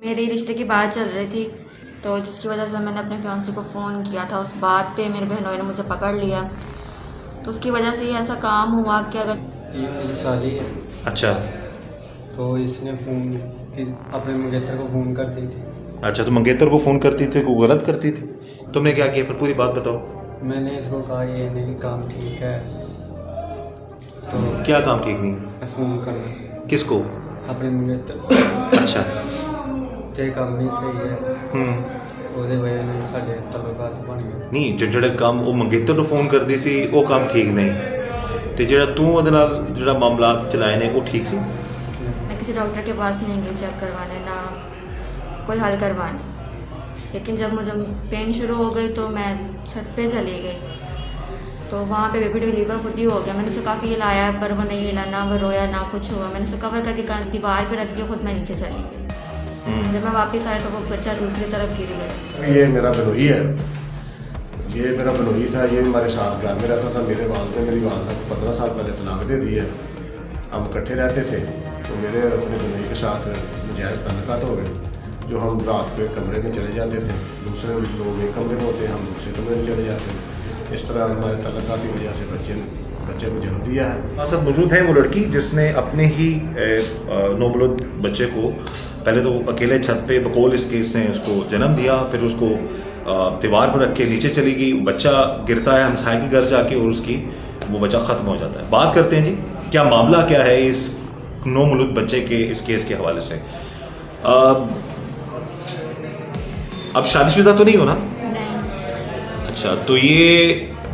मेरे रिश्ते की बात चल रही थी, तो जिसकी वजह से मैंने अपने फियांसे को फ़ोन किया था। उस बात पे मेरे बहनोई ने मुझे पकड़ लिया, तो उसकी वजह से ये ऐसा काम हुआ कि अगर ये मेरी साली है, अच्छा तो इसने फ़ोन अपने मंगेतर को फ़ोन कर दी थी। अच्छा, तो मंगेतर को फ़ोन करती थी, को गलत करती थी? तुमने क्या किया फिर, पूरी बात बताओ। मैंने इसको कहा ये नहीं काम ठीक है, तो क्या काम ठीक नहीं है? फ़ोन करना किसको? अपने मंगेतर अच्छा। ते काम नहीं सही है, ਉਹਦੇ ਵਜ੍ਹਾ ਨਾਲ ਸਾਡੇ ਤਲੁਕਾਤ ਬਣ ਗਏ। ਨਹੀਂ, ਜਿਹੜਾ ਕੰਮ ਉਹ ਮੰਗੇਤਰ ਨੂੰ ਫੋਨ ਕਰਦੀ ਸੀ ਉਹ ਕੰਮ ਠੀਕ ਨਹੀਂ, ਤੇ ਜਿਹੜਾ ਤੂੰ ਉਹਦੇ ਨਾਲ ਜਿਹੜਾ ਮਾਮਲਾਤ ਚਲਾਏ ਨੇ ਉਹ ਠੀਕ ਸੀ? मैं किसी डॉक्टर के पास नहीं गई चेक करवाने, ना कोई हल करवाने। लेकिन जब मुझे पेन शुरू हो गई तो मैं छत पे चली गई, तो वहाँ पे बेबी डिलीवर खुद ही हो गया। मैंने उसे काफ़ी हिलाया पर वो नहीं हिला, ना वो रोया ना कुछ हुआ। मैंने उसे कवर करके दीवार पे रख दिया, खुद मैं नीचे चली गई। जब मैं वापस आई तो वो बच्चा दूसरी तरफ गिर गया। ये मेरा बनोई है, ये मेरा बनोई था, ये हमारे साथ घर में रहता था। मेरे वालद ने मेरी वालदा को 15 साल पहले तलाक दे दी है। हम इकट्ठे रहते थे, तो मेरे अपने बनोई के साथ नजायज़ तल्लुकात हो गए, जो हम रात को एक कमरे में चले जाते थे, दूसरे लोग एक कमरे में होते, हम दूसरे कमरे में चले जाते। इस तरह हमारे तल्लुकात की वजह से बच्चे को जन्म दिया है। हमारे साथ मौजूद है वो लड़की जिसने अपने ही नौबलद बच्चे को पहले तो अकेले छत पे बकौल इसके इसने उसको जन्म दिया, फिर उसको दीवार पर रख के नीचे चली गई। बच्चा गिरता है हमसाये के घर जाके और उसकी वो बच्चा ख़त्म हो जाता है। बात करते हैं जी, क्या मामला क्या है इस नौमौलूद बच्चे के इस केस के हवाले से। अब शादीशुदा तो नहीं हो ना? नहीं। अच्छा, तो ये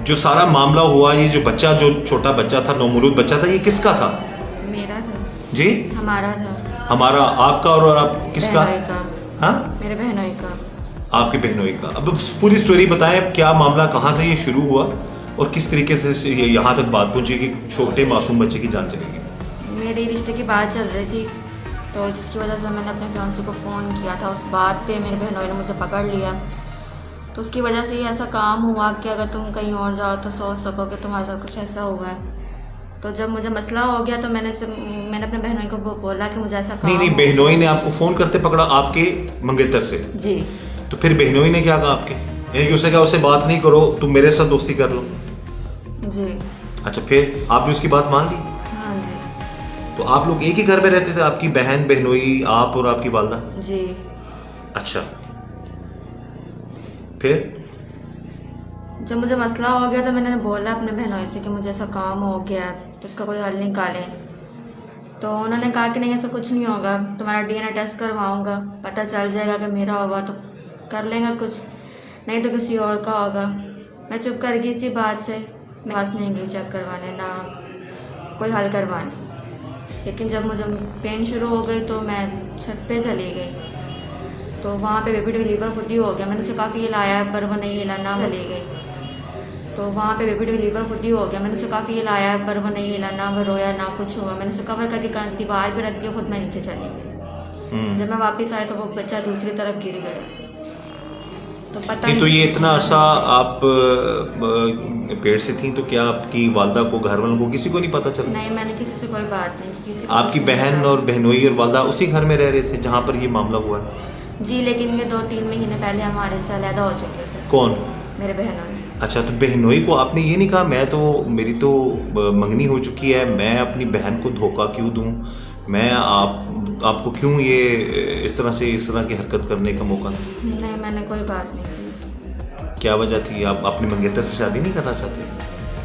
जो सारा मामला हुआ, ये जो बच्चा, जो छोटा बच्चा था, नौमौलूद बच्चा था, ये किसका था? मेरा था जी? हमारा था। हमारा, आपका और आप किसका? बहनोई का। हाँ, मेरे बहनोई का। आपके बहनोई का। अब पूरी स्टोरी बताएं, क्या मामला, कहाँ से ये शुरू हुआ और किस तरीके से ये यहाँ तक बात पहुंची कि छोटे मासूम बच्चे की जान चली गई। मेरे रिश्ते की बात चल रही थी, तो जिसकी वजह से मैंने अपने फियांसे को फ़ोन किया था। उस बात पे मेरे बहनोई ने मुझे पकड़ लिया, तो उसकी वजह से ये ऐसा काम हुआ कि अगर तुम कहीं और जाओ तो सोच सको कि तुम्हारे साथ कुछ ऐसा हुआ है। तो जब मुझे मसला हो गया तो मैंने अपने बहनोई को बोला कि मुझे ऐसा काम नहीं, बहनोई ने आपको फ़ोन करते पकड़ा आपके मंगेतर से? जी। तो फिर बहनोई ने क्या कहा आपके? यानी कि उसने कहा उससे बात नहीं करो, तुम मेरे साथ दोस्ती कर लो? जी। अच्छा, फिर आपने उसकी बात मान ली? हाँ जी। तो आप लोग एक ही घर में रहते थे, आपकी बहन, बहनोई, आप और आपकी वालदा? जी। अच्छा, फिर जब मुझे मसला हो गया तो मैंने बोला अपने बहनोई से कि मुझे ऐसा काम हो गया, तो इसका कोई हल निकालें। तो उन्होंने कहा कि नहीं, ऐसा कुछ नहीं होगा, तुम्हारा डीएनए टेस्ट करवाऊंगा, पता चल जाएगा कि मेरा होगा तो कर लेंगे कुछ, नहीं तो किसी और का होगा। मैं चुप कर गई इसी बात से। मैं पास नहीं गई चेक करवाने, ना कोई हल करवाने। लेकिन जब मुझे पेन शुरू हो गई तो मैं छत पे चली गई, तो वहाँ पे बेबी डिलीवर खुद ही हो गया। मैंने उसे काफ़ी हिलाया पर वो नहीं हिला, ना चली गई, तो वहाँ पे बेबी डिलीवर खुद ही हो गया। मैंने उसे काफ़ी हिलाया पर वो नहीं हिला, ना वो रोया ना कुछ हुआ। मैंने उसे कवर करके दीवार पे रख दिया, खुद मैं नीचे चली गई। जब मैं वापस आई तो वो बच्चा दूसरी तरफ गिर गया। तो पता नहीं, तो ये इतना अर्सा आप पेड़ से थी, तो क्या आपकी वालदा को, घर वालों को, किसी को नहीं पता चला? नहीं, मैंने किसी से कोई बात नहीं की। किसी को आपकी कुछ नहीं बहन बताया। और बहनोई और वालदा उसी घर में रह रहे थे जहाँ पर ये मामला हुआ है? जी, लेकिन ये 2-3 महीने पहले हमारे से अलहदा हो चुके थे। कौन? मेरे बहनोई। अच्छा, तो बहनोई को आपने ये नहीं कहा मेरी तो मंगनी हो चुकी है, मैं अपनी बहन को धोखा क्यों दूं, मैं आपको क्यों ये इस तरह की हरकत करने का मौका दूं? नहीं, मैंने कोई बात नहीं की। क्या वजह थी? आप अपने मंगेतर से शादी नहीं करना चाहती थी?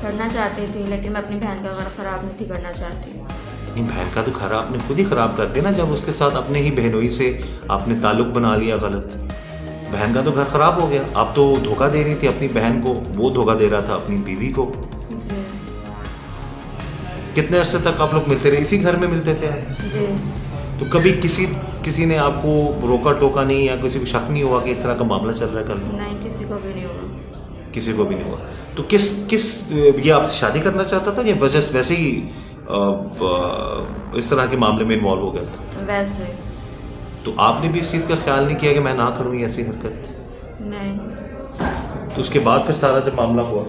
करना चाहती थी, लेकिन मैं अपनी बहन का घर ख़राब नहीं थी करना चाहती। नहीं, बहन का तो घर आपने खुद ही ख़राब कर दिया ना, जब उसके साथ अपने ही बहनोई से आपने ताल्लुक़ बना लिया गलत। बहन का तो घर ख़राब हो गया। आप तो धोखा दे रही थी अपनी बहन को, वो धोखा दे रहा था अपनी बीवी को। जी। कितने अरसे तक आप लोग मिलते रहे? इसी घर में मिलते थे आप? जी। तो कभी किसी ने आपको रोका टोका नहीं, या किसी को शक नहीं हुआ कि इस तरह का मामला चल रहा है कल? नहीं, किसी को भी नहीं हुआ। किसी को भी नहीं हुआ। तो किस ये आपसे शादी करना चाहता था या वैसे ही इस तरह के मामले में इन्वॉल्व हो गया था? वैसे। तो आपने भी इस चीज़ का ख्याल नहीं किया कि मैं ना करूँ ये ऐसी हरकत? नहीं। तो उसके बाद फिर सारा जब मामला हुआ,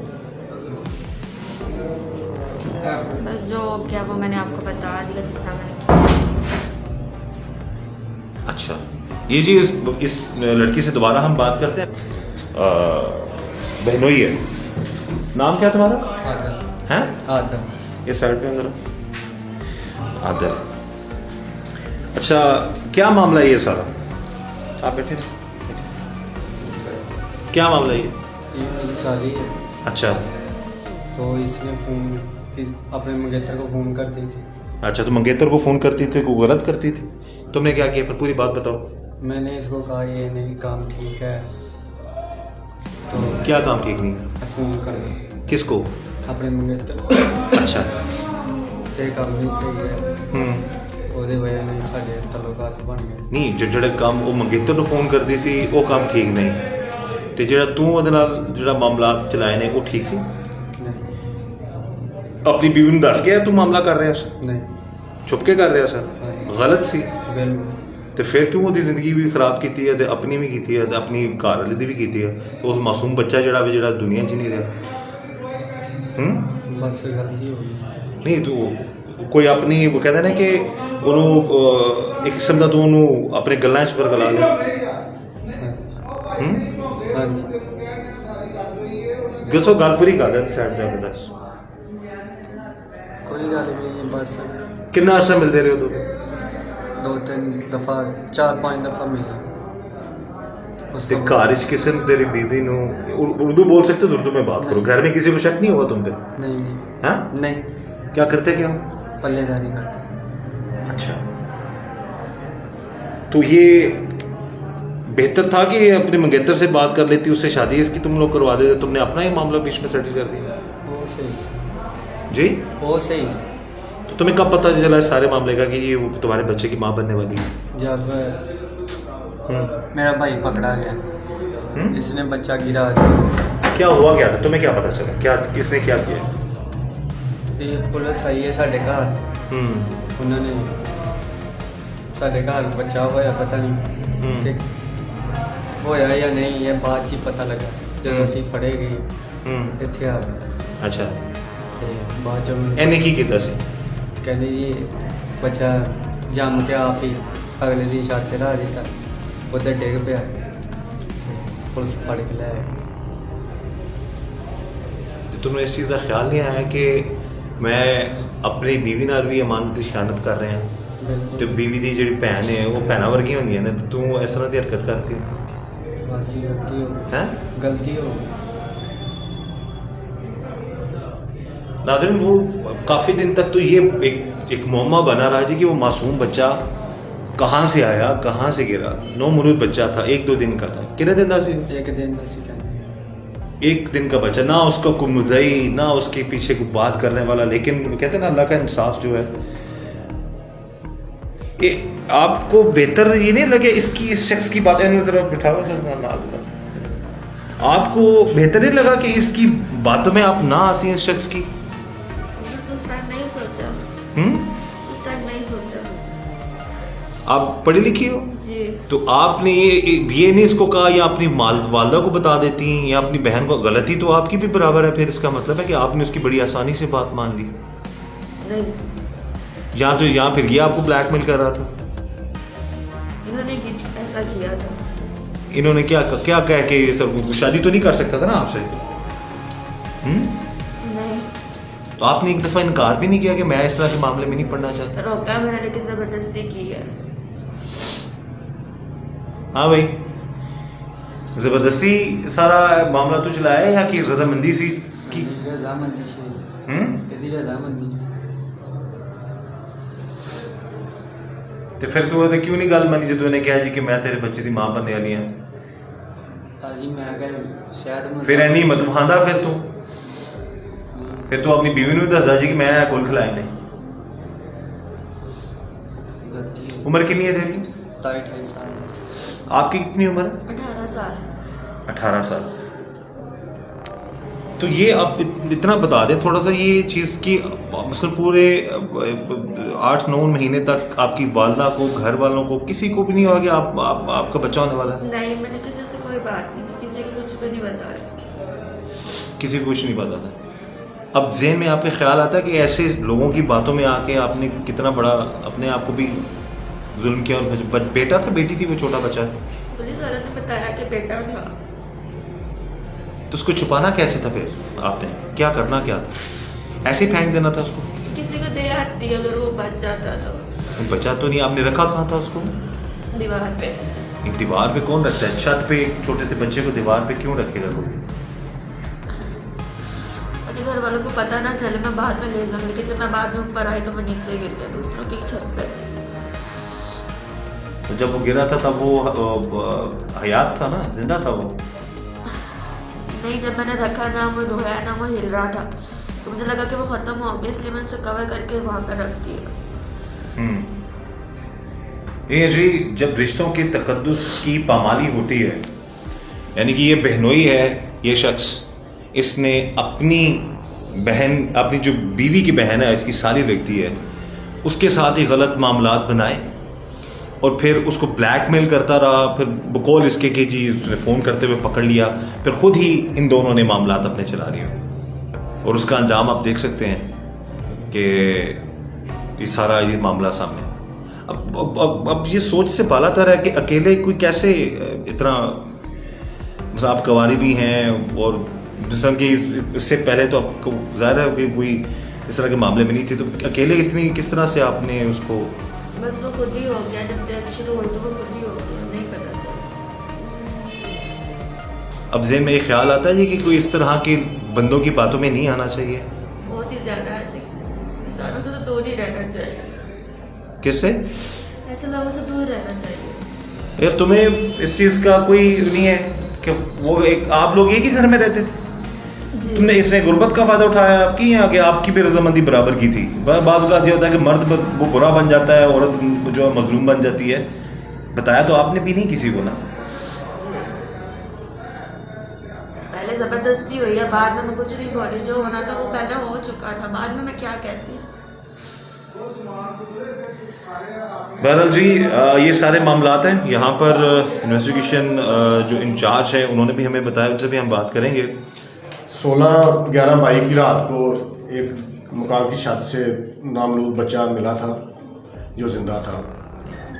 बस जो हो गया वो मैंने आपको बता दिया, जितना मैंने किया। अच्छा, ये जी इस लड़की से दोबारा हम बात करते हैं। बहनोई है, नाम क्या तुम्हारा? आदर हैं? आदर। ये साइड पे जरा। आदर। अच्छा, क्या मामला है ये सारा? आप बैठे, क्या मामला है ये मेरी साली है, अच्छा तो इसने अपने मंगेतर को फ़ोन कर दी थी। अच्छा, तो मंगेतर को फ़ोन करती थी, को गलत करती थी, तुमने क्या किया? फिर पूरी बात बताओ। मैंने इसको कहा ये नहीं काम ठीक है, तो क्या काम ठीक नहीं है? फ़ोन कर दो किसको? अपने मंगेतर को। अच्छा। ते काम नहीं सही है, ਉਹਦੇ ਵਜ੍ਹਾ ਨਾਲ ਸਾਡੇ ਤਲੁਕਾਤ ਬਣ ਗਏ। ਨਹੀਂ, ਜਿਹੜੇ ਕੰਮ ਉਹ ਮੰਗੇਤਰ ਨੂੰ ਫੋਨ ਕਰਦੀ ਸੀ ਉਹ ਕੰਮ ਠੀਕ ਨਹੀਂ, ਤੇ ਜਿਹੜਾ ਤੂੰ ਉਹਦੇ ਨਾਲ ਜਿਹੜਾ ਮਾਮਲਾਤ ਚਲਾਏ ਨੇ ਉਹ ਠੀਕ ਸੀ? ਨਹੀਂ ਆਪਣੀ ਬੀਵੀ ਨੂੰ ਦੱਸ ਗਿਆ ਤੂੰ ਮਾਮਲਾ ਕਰ ਰਿਹਾ ਸੀ? ਨਹੀਂ ਛੁਪ ਕੇ ਕਰ ਰਿਹਾ ਸਰ? ਗਲਤ ਸੀ। ਬਿਲਕੁਲ। ਤੇ ਫਿਰ ਕਿਉਂ ਉਹਦੀ ਜ਼ਿੰਦਗੀ ਵੀ ਖਰਾਬ ਕੀਤੀ ਹੈ ਤੇ ਆਪਣੀ ਵੀ ਕੀਤੀ ਹੈ ਤੇ ਆਪਣੀ ਘਰ ਵਾਲੇ ਦੀ ਵੀ ਕੀਤੀ ਹੈ? ਉਸ ਮਾਸੂਮ ਬੱਚਾ ਜਿਹੜਾ ਦੁਨੀਆ 'ਚ ਨਹੀਂ ਰਿਹਾ। ਬਸ ਗਲਤੀ ਹੋ ਗਈ। ਨਹੀਂ, ਤੂੰ ਕੋਈ ਆਪਣੀ ਉਹ ਕਹਿੰਦੇ ਨੇ ਕਿ ਉਹਨੂੰ ਇੱਕ ਕਿਸਮ ਦਾ ਤੂੰ ਉਹਨੂੰ ਆਪਣੇ ਗੱਲਾਂ 'ਚ ਵਰਗਲਾ ਲਿਆ। ਹਾਂਜੀ ਦੱਸੋ, ਗੱਲ ਪੂਰੀ ਕਰ ਦੇ ਸਾਈਡ ਤੇ ਆ ਕੇ ਦੱਸ। ਕੋਈ ਗੱਲ ਨਹੀਂ, ਬਸ ਕਿੰਨਾ ਅਰਸਾ ਮਿਲਦੇ ਰਹੇ ਉਦੋਂ? 2-3 ਦਫਾ 4-5 ਦਫਾ ਮਿਲੀ। ਉਸ ਤੇ ਤੋਂ घर इस किस्म तेरी बीवी नु उर्दू बोल सकते हो? उर्दू में बात करो। घर में किसी को शक नहीं हुआ तुम पे? नहीं जी, हाँ? नहीं क्या करते क्या हो? पल्लेदारी करते। अच्छा, तो ये बेहतर था कि अपने मंगेतर से बात कर लेती, उससे शादी इसकी तुम लोग करवा देते। तुमने अपना ही मामला बीच में सेटल कर दिया। वो सही से, जी, वो सही से। तो तुम्हें कब पता चला इस सारे मामले का कि ये तुम्हारे बच्चे की माँ बनने वाली है? जब मेरा भाई पकड़ा गया, इसने बच्चा गिरा दिया। क्या हुआ, क्या था, तुम्हें क्या पता चला, क्या किसने क्या किया? ये पुलिस आई है साढ़े घर, उन्होंने साढ़े घर बच्चा होया, पता नहीं कि होया या नहीं, ये बाद च पता लगा जब असी फड़े गए इतने आ गए। अच्छा, ते बाद च इन्हें की किया सी? कहते जी बच्चा जम के आप ही अगले दी छत ते रख दिता, उधर डिग पिया, पुलिस फड़ के ले आई। तो तुम्हें इस चीज़ का ख्याल नहीं आया कि मैं अपनी बीवी नाल भी अमानत की खयानत कर रहे हैं, बिल्कुल। तो बीवी की जी भैन है वो भैन वर्गी होंगी ने, तो तू इस तरह की हरकत करती बस जी गलती हो गई, है? गलती हो गई। नादरीन, वो काफ़ी दिन तक तो ये एक मुअम्मा बना रहा जी कि वो मासूम बच्चा कहाँ से आया, कहाँ से गिरा। नौमौलूद बच्चा था, 1-2 दिन का था। कितने दिन था? एक दिन में सी कहने, 1 दिन का बच्चा, ना उसका कोई मुद्दई, ना उसके पीछे कोई बात करने वाला। लेकिन कहते हैं ना, अल्लाह का इंसाफ जो है, ये आपको बेहतर ये नहीं लगे इसकी, इस शख्स की बात तरफ बिठावा करना, आपको बेहतर नहीं लगा कि इसकी बातों में आप ना आती हैं इस शख्स की? उस टाइम नहीं सोचा, उस टाइम नहीं सोचा आप पढ़ी लिखी हो जी। तो आपने ये नहीं इसको कहा, या अपनी वालदा को बता देती या अपनी बहन को? गलती तो आपकी भी बराबर है। फिर इसका मतलब है कि आपने उसकी बड़ी आसानी से बात मान ली। नहीं, यहाँ फिर ये आपको ब्लैकमेल कर रहा था। इन्होंने ऐसा किया था। इन्होंने क्या क्या कह के ये सब? शादी तो नहीं कर सकता था ना आपसे? नहीं, तो आपने एक दफ़ा इनकार भी नहीं किया कि मैं इस तरह के मामले में नहीं पढ़ना चाहता? रोका मैंने, लेकिन ज़बरदस्ती की है। हाँ भाई, ज़बरदस्ती सारा मामला तो चलाया है या कि रजामंदी सी की? रजामंदी से, यदि रजामंदी से। तो फिर तू क्यों नहीं गल मनी जो उन्हें कहा जी कि मैं तेरे बच्चे की मां बनने वाली हाँ? भाजी मैं अगर शायद फिर इन्नी हिम्मत खांदा फिर तू अपनी बीवी ने भी दसदा जी कि मैं कुल खिलाए नहीं। गलती हो, उम्र कितनी है तेरी? 27-28 साल। आपकी कितनी उम्र है? 18 साल। 18 साल। तो ये आप इतना बता दें थोड़ा सा ये चीज़ कि मतलब पूरे 8-9 महीने तक आपकी वालदा को, घर वालों को, किसी को भी नहीं हुआ कि आपका बच्चा होने वाला है? नहीं, मैंने किसी से कोई बात नहीं की, किसी को कुछ भी नहीं बताया। किसी को कुछ नहीं पता था। अब ज़हन में आपके ख्याल आता है कि ऐसे लोगों की बातों में आके आपने कितना बड़ा अपने आप को भी जुल्म किया और बेटा था बेटी थी वो छोटा बच्चा? पुलिस वालों ने बताया कि बेटा था। तो उसको छुपाना कैसे था फिर आपने? क्या करना क्या था? ऐसे ही फेंक देना था उसको? किसी को दे आती अगर वो बच जाता तो। बचा तो नहीं, आपने रखा कहाँ था उसको? दीवार पे। ये दीवार पे कौन रखता है? छत पे एक छोटे से बच्चे को दीवार पे क्यों रखेगा कोई? अगर घर वालों को पता ना चले मैं बाद में ले लूँ, लेकिन जब मैं बाद में ऊपर आई तो वो नीचे गिर गया दूसरों की छत पे। तो जब वो गिरा था तब वो हयात था ना, जिंदा था वो? नहीं, जब मैंने रखा ना वो रोया ना वो हिल रहा था तो मुझे लगा कि वो ख़त्म हो गया, इसलिए मैंने उसे कवर करके वहाँ पर रख दिया। ये जी जब रिश्तों के तकद्दुस की पामाली होती है, यानी कि ये बहनोई है, ये शख्स इसने अपनी बहन, अपनी जो बीवी की बहन है, इसकी साली लगती है, उसके साथ ही गलत मामलात बनाए और फिर उसको ब्लैकमेल करता रहा। फिर बकौल इसके कि जी उसने फ़ोन करते हुए पकड़ लिया, फिर खुद ही इन दोनों ने मामलात अपने चला लिए और उसका अंजाम आप देख सकते हैं कि ये सारा ये मामला सामने। अब ये सोच से बाला तर है कि अकेले कोई कैसे इतना, मतलब आप कवारी भी हैं और जिस कि इससे पहले तो आपको ज़ाहिर है कि कोई इस तरह के मामले में नहीं थे, तो अकेले इतनी किस तरह से आपने उसको? बस वो खुद ही हो गया, जब डेथ शुरू हुई तो वो खुद ही हो गया, नहीं पता चला। अब ज़हन में ये ख्याल आता है कि कोई इस तरह के बंदों की बातों में नहीं आना चाहिए? बहुत ही ज़्यादा ऐसे इंसानों से तो दूर ही रहना चाहिए। किससे? ऐसे लोगों से दूर रहना चाहिए। यार तुम्हें इस चीज़ का कोई नहीं है कि वो एक आप लोग एक ही घर में रहते थे? तुमने इसने गुर्बत का फायदा उठाया आपकी, या कि आपकी भी रजामंदी बराबर की थी? बाज़ ये होता है कि मर्द वो बुरा बन जाता है, औरत जो मजलूम बन जाती है। बताया तो आपने भी नहीं किसी को ना? पहले जबरदस्ती हुई है, बाद में मैं कुछ नहीं बोली, जो होना था वो पहले हो चुका था, बाद में मैं क्या कहती। बहरहाल जी ये सारे मामलात हैं यहाँ पर। इन्वेस्टिगेशन जो इंचार्ज है उन्होंने भी हमें बताया, उनसे भी हम बात करेंगे। 16/11/22 की रात को एक मकान की छत से नामलूद बच्चा मिला था जो जिंदा था।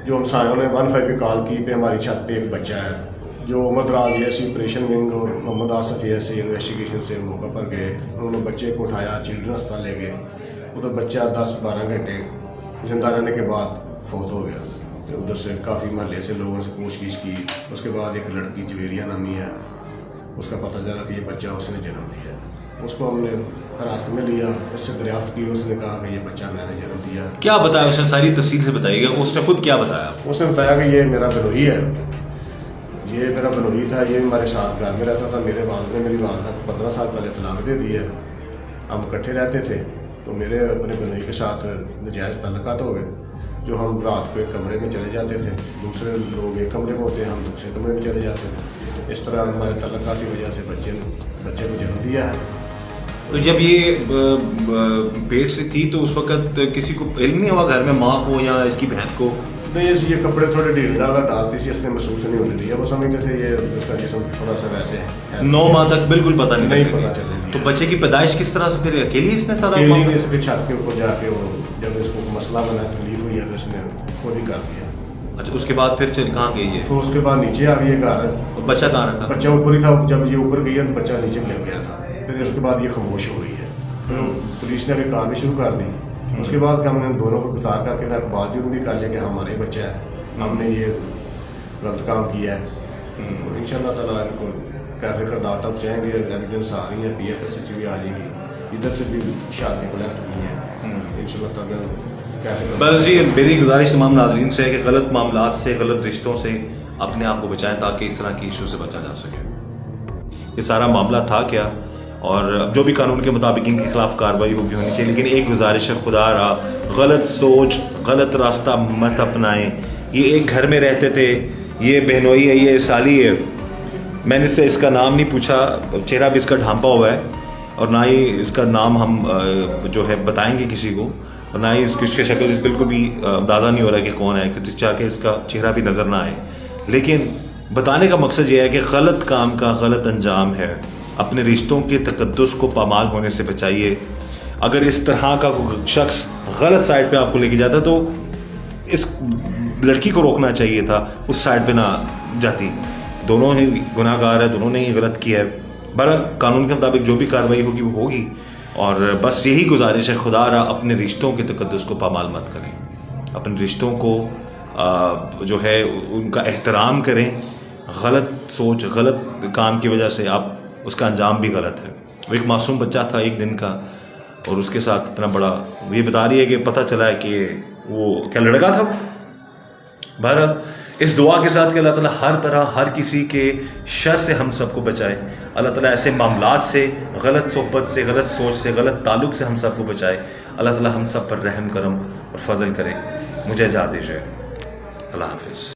जो हमसायों ने 15 पे कॉल की पे हमारी छत पे एक बच्चा है। जो मोहम्मद राज ऐसी ऑपरेशन विंग और मोहम्मद आसफ ऐसे इन्वेस्टिगेशन से मौका पर गए, उन्होंने बच्चे को उठाया, चिल्ड्रन अस्पताल ले गए। उधर बच्चा 10-12 घंटे जिंदा रहने के बाद फौत हो गया। तो उधर से काफ़ी महल्ले से लोगों से पूछगिछ की, उसके बाद एक लड़की जवेरिया नामी है, उसका पता चला कि ये बच्चा उसने जन्म दिया। उसको हमने हिरासत में लिया, उससे दरियाफ्त की, उसने कहा कि ये बच्चा मैंने जन्म दिया। क्या बताया उसने? सारी तफसील से बताइएगा। उसने खुद क्या बताया? उसने बताया कि ये मेरा बनोही है, ये मेरा बनोही था, ये हमारे साथ घर में रहता था। मेरे वालिद ने मेरी वालदा को 15 साल पहले तलाक दे दी है। हम इकट्ठे रहते थे, तो मेरे अपने बनोही के साथ नजायज़ ताल्लुकात हो गए। जो हम रात को एक कमरे में चले जाते थे, दूसरे लोग एक कमरे में होते हैं, हम दूसरे कमरे में चले जाते थे। इस तरह हमारे ताल्लुकात की वजह से बच्चे को जन्म दिया है। तो जब ये पेट से थी तो उस वक्त किसी को इल्म नहीं हुआ घर में, माँ को या इसकी बहन को? नहीं, ये कपड़े थोड़े ढील डाला डालती थी, इसने महसूस नहीं होने दिया। वो समझते थे ये उसका जिस्म थोड़ा सा वैसे है। 9 माह तक बिल्कुल पता नहीं पता चला। तो बच्चे की पैदाइश किस तरह से? फिर अकेले इसने सारा इसके छत के ऊपर जाके वो जब इसको मसला बना, तकलीफ हुई है तो इसने खुद ही कर दिया। अच्छा, उसके बाद फिर चल कहाँ गई है? फिर उसके बाद नीचे आ गई है घर। और बच्चा कहाँ रखा? बच्चा ऊपर ही था। जब ये ऊपर गई है तो बच्चा नीचे गिर गया था। फिर उसके बाद ये खामोश हो गई है। फिर पुलिस ने अभी कार्रवाई शुरू कर दी। उसके बाद हमने दोनों को गिरफ्तार करके ना बात भी कर लिया कि हमारा ही बच्चा है, हमने ये गलत काम किया है। और इंशाल्लाह ताला इनको कैसे करदार तक जाएंगे, एविडेंस आ रही है, PFS से भी आ जाएंगी, इधर से भी शादी कलेक्ट की है इंशाल्लाह ताला। बल जी मेरी गुजारिश तमाम नाज़रीन से है कि गलत मामलात से, गलत रिश्तों से अपने आप को बचाएं ताकि इस तरह की इशू से बचा जा सके। ये सारा मामला था क्या, और अब जो भी कानून के मुताबिक इनके खिलाफ कार्रवाई होगी होनी चाहिए। लेकिन एक गुजारिश है, खुदा रहा गलत सोच, गलत रास्ता मत अपनाएं। ये एक घर में रहते थे, ये बहनोई है, ये साली है। मैंने इससे इसका नाम नहीं पूछा, चेहरा भी इसका ढांपा हुआ है, और ना ही इसका नाम हम जो है बताएंगे किसी को, और ना ही इसकी शक्ल बिल्कुल भी अंदाज़ा नहीं हो रहा कि कौन है, कि चाहे इसका चेहरा भी नज़र ना आए। लेकिन बताने का मकसद ये है कि गलत काम का गलत अंजाम है। अपने रिश्तों के तकद्दुस को पामाल होने से बचाइए। अगर इस तरह का कोई शख्स गलत साइड पे आपको लेके जाता तो इस लड़की को रोकना चाहिए था, उस साइड पे ना जाती। दोनों ही गुनाहगार है, दोनों ने ही गलत किया है। बहरहाल कानून के मुताबिक जो भी कार्रवाई होगी वो होगी, और बस यही गुजारिश है, खुदा रहा अपने रिश्तों के तकद्दुस को पामाल मत करें, अपने रिश्तों को जो है उनका एहतराम करें। गलत सोच, गलत काम की वजह से आप उसका अंजाम भी गलत है। वो एक मासूम बच्चा था 1 दिन का, और उसके साथ इतना बड़ा, ये बता रही है कि पता चला है कि वो क्या लड़का था। बहरहाल इस दुआ के साथ कि अल्लाह ताला हर तरह हर किसी के शर से हम सबको बचाए, अल्लाह ताला ऐसे मामलात से, गलत सोहबत से, गलत सोच से, गलत ताल्लुक़ से हम सबको बचाए। अल्लाह ताला हम सब पर रहम करम और फजल करे। मुझे इजाज़त दीजिए। अल्लाह हाफिज़।